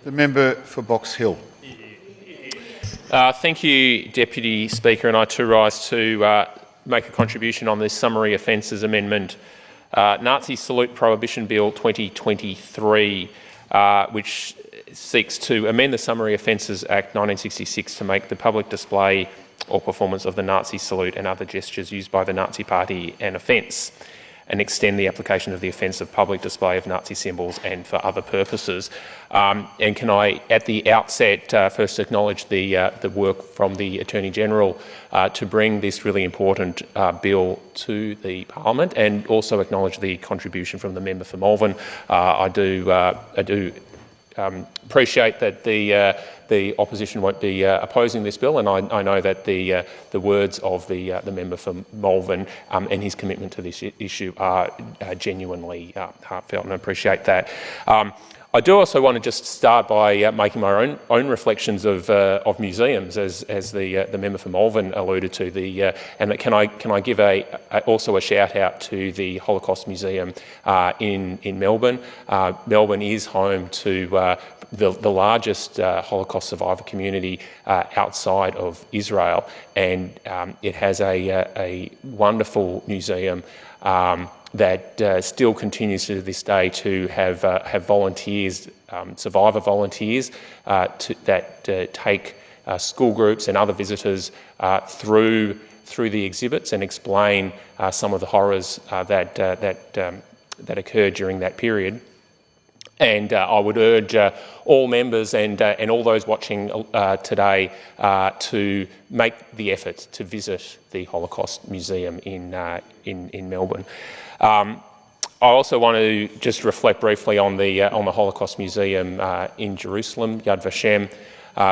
The member for Box Hill. Thank you, Deputy Speaker, and I too rise to make a contribution on this Summary Offences Amendment, Nazi Salute Prohibition Bill 2023, which seeks to amend the Summary Offences Act 1966 to make the public display or performance of the Nazi salute and other gestures used by the Nazi Party an offence, and extend the application of the offence of public display of Nazi symbols and for other purposes. And can I, at the outset, first acknowledge the work from the Attorney-General to bring this really important bill to the Parliament, and also acknowledge the contribution from the member for Malvern. I do appreciate that the opposition won't be opposing this bill, and I know that the words of the member for Malvern and his commitment to this issue are genuinely heartfelt, and I appreciate that. I do also want to just start by making my own reflections of museums, as the member for Malvern alluded to. And can I give also a shout out to the Holocaust Museum in Melbourne. Melbourne is home to the largest Holocaust survivor community outside of Israel, and it has a wonderful museum that still continues to this day to have volunteers, survivor volunteers, that take school groups and other visitors through the exhibits and explain some of the horrors that occurred during that period. And I would urge all members and all those watching today to make the effort to visit the Holocaust Museum in Melbourne. I also want to just reflect briefly on the Holocaust Museum in Jerusalem, Yad Vashem,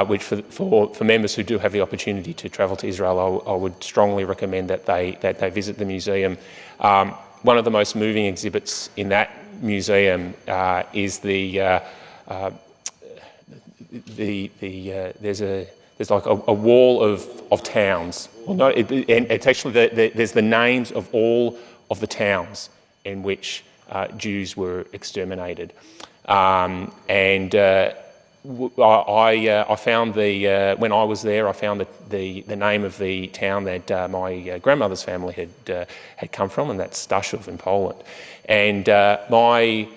which for members who do have the opportunity to travel to Israel, I would strongly recommend that they visit the museum. One of the most moving exhibits in that museum is there's like a wall of towns. Well, no, it's actually there's the names of all of the towns in which Jews were exterminated, and I found when I was there, I found the name of the town that my grandmother's family had come from, and that's Staszów in Poland. And I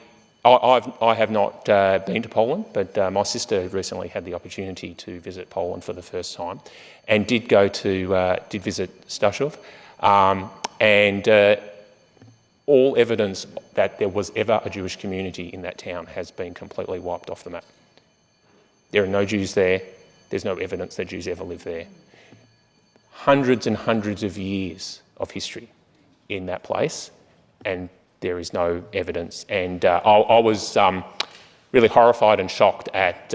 have not been to Poland, but my sister recently had the opportunity to visit Poland for the first time, and did visit Staszów, and all evidence that there was ever a Jewish community in that town has been completely wiped off the map. There are no Jews there. There's no evidence that Jews ever lived there. Hundreds and hundreds of years of history in that place, and there is no evidence. And I was really horrified and shocked at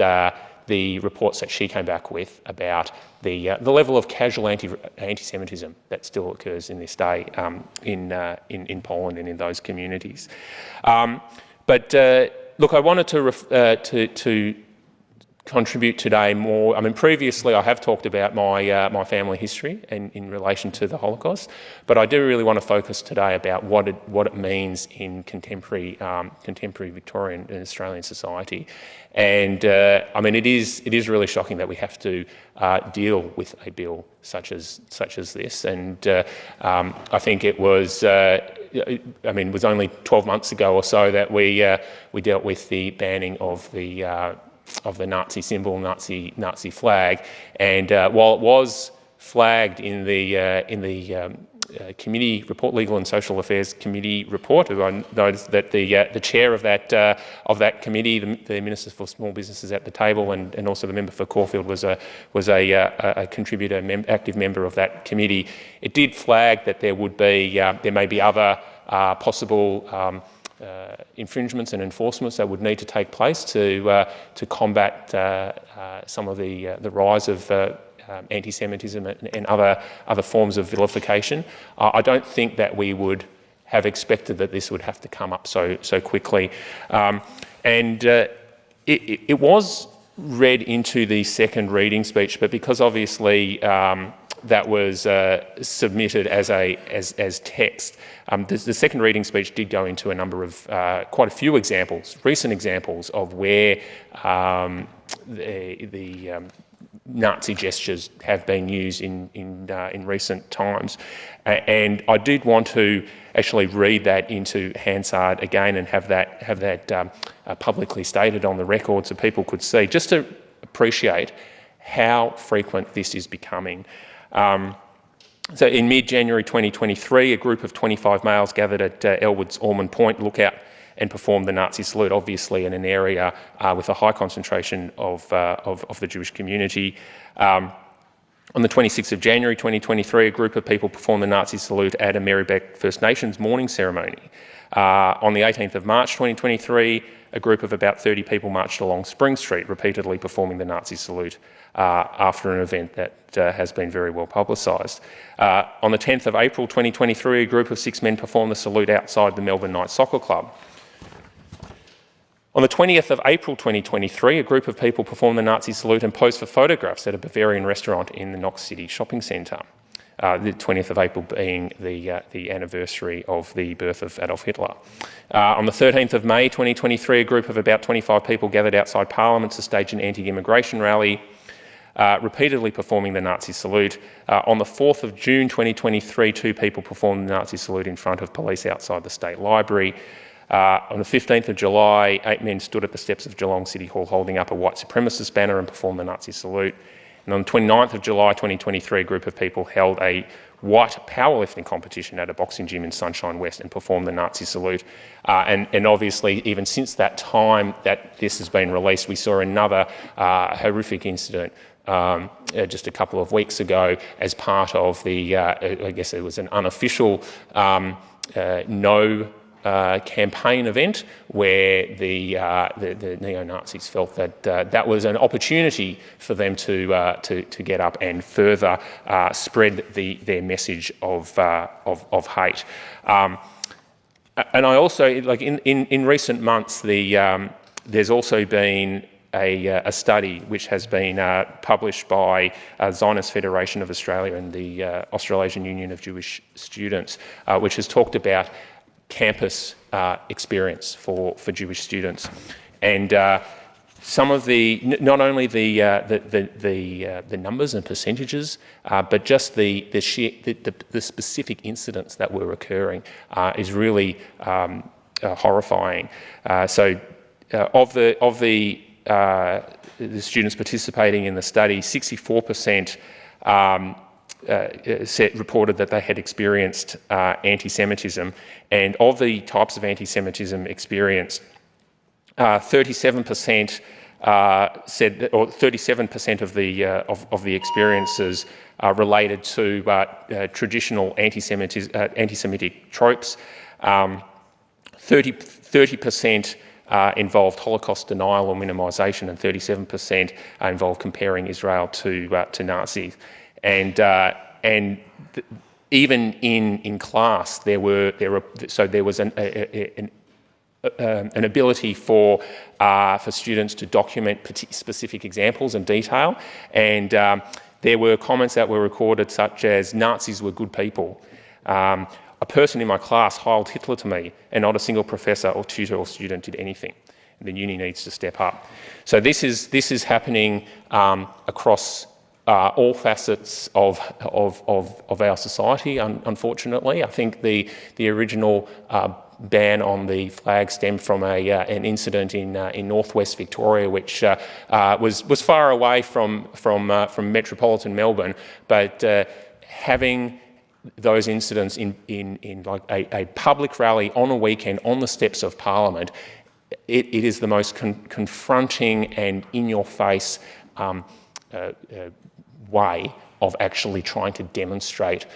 the reports that she came back with about the level of casual anti-Semitism that still occurs in this day in Poland and in those communities. But look, I wanted to contribute today more. I mean, previously I have talked about my family history in relation to the Holocaust, but I do really want to focus today about what it means in contemporary Victorian and Australian society. And I mean, it is really shocking that we have to deal with a bill such as this. And I think it was. It was only 12 months ago or so that we dealt with the banning of the Nazi symbol, Nazi flag, and while it was flagged in the committee report, Legal and Social Affairs Committee report, I noticed that the chair of that committee, the Minister for Small Businesses at the table, and also the member for Caulfield was a contributor, active member of that committee. It did flag that there may be other possible infringements and enforcements that would need to take place to combat some of the rise of anti-Semitism and other forms of vilification. I don't think that we would have expected that this would have to come up so quickly, and it was read into the second reading speech, but because obviously that was submitted as text. The second reading speech did go into a number of, quite a few examples, recent examples of where the Nazi gestures have been used in recent times. And I did want to actually read that into Hansard again and have that publicly stated on the record so people could see, just to appreciate how frequent this is becoming. So in mid-January 2023, a group of 25 males gathered at Elwood's Ormond Point lookout and performed the Nazi salute, obviously in an area with a high concentration of the Jewish community. On the 26th of January 2023, a group of people performed the Nazi salute at a Marybeck First Nations morning ceremony. On the 18th of March 2023, a group of about 30 people marched along Spring Street, repeatedly performing the Nazi salute after an event that has been very well publicised. On the 10th of April 2023, a group of 6 men performed the salute outside the Melbourne Knights Soccer Club. On the 20th of April 2023, a group of people performed the Nazi salute and posed for photographs at a Bavarian restaurant in the Knox City shopping centre. The 20th of April being the anniversary of the birth of Adolf Hitler. On the 13th of May 2023, a group of about 25 people gathered outside Parliament to stage an anti-immigration rally, repeatedly performing the Nazi salute. On the 4th of June 2023, 2 people performed the Nazi salute in front of police outside the State Library. On the 15th of July, 8 men stood at the steps of Geelong City Hall holding up a white supremacist banner and performed the Nazi salute. And on the 29th of July 2023, a group of people held a white powerlifting competition at a boxing gym in Sunshine West and performed the Nazi salute. And obviously, even since that time that this has been released, we saw another horrific incident just a couple of weeks ago as part of the, I guess it was an unofficial no campaign event where the neo-Nazis felt that that was an opportunity for them to get up and further spread their message of hate. And I also, like in recent months, there's also been a study which has been published by Zionist Federation of Australia and the Australasian Union of Jewish Students, which has talked about campus experience for Jewish students, and some of not only the numbers and percentages, but just the specific incidents that were occurring is really horrifying. So of the students participating in the study, 64% reported that they had experienced anti-Semitism, and of the types of anti-Semitism experienced, 37% said that, or 37% of the experiences related to traditional anti-Semitic tropes. 30% involved Holocaust denial or minimisation, and 37% involved comparing Israel to Nazis. And even in class, there was an ability for students to document specific examples in detail, and there were comments that were recorded such as "Nazis were good people." A person in my class hailed Hitler to me, and not a single professor or tutor or student did anything. The uni needs to step up. So this is happening across all facets of our society, unfortunately. I think the original ban on the flag stemmed from an incident in northwest Victoria, which was far away from metropolitan Melbourne, but having those incidents in like a public rally on a weekend on the steps of Parliament, it is the most confronting and in-your-face way of actually trying to demonstrate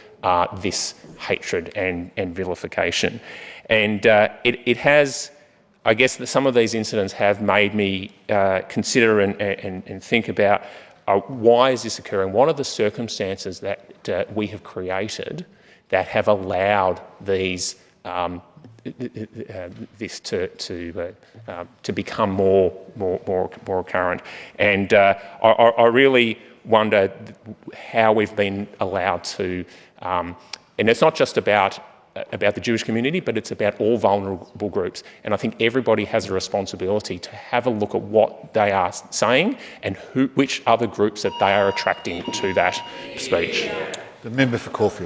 this hatred and vilification. And it has, I guess that some of these incidents have made me consider and think about why is this occurring? What are the circumstances that we have created that have allowed these this to become more apparent? And I really wonder how we've been allowed to, and it's not just about the Jewish community, but it's about all vulnerable groups. And I think everybody has a responsibility to have a look at what they are saying and which other groups that they are attracting to that speech. The member for Caulfield.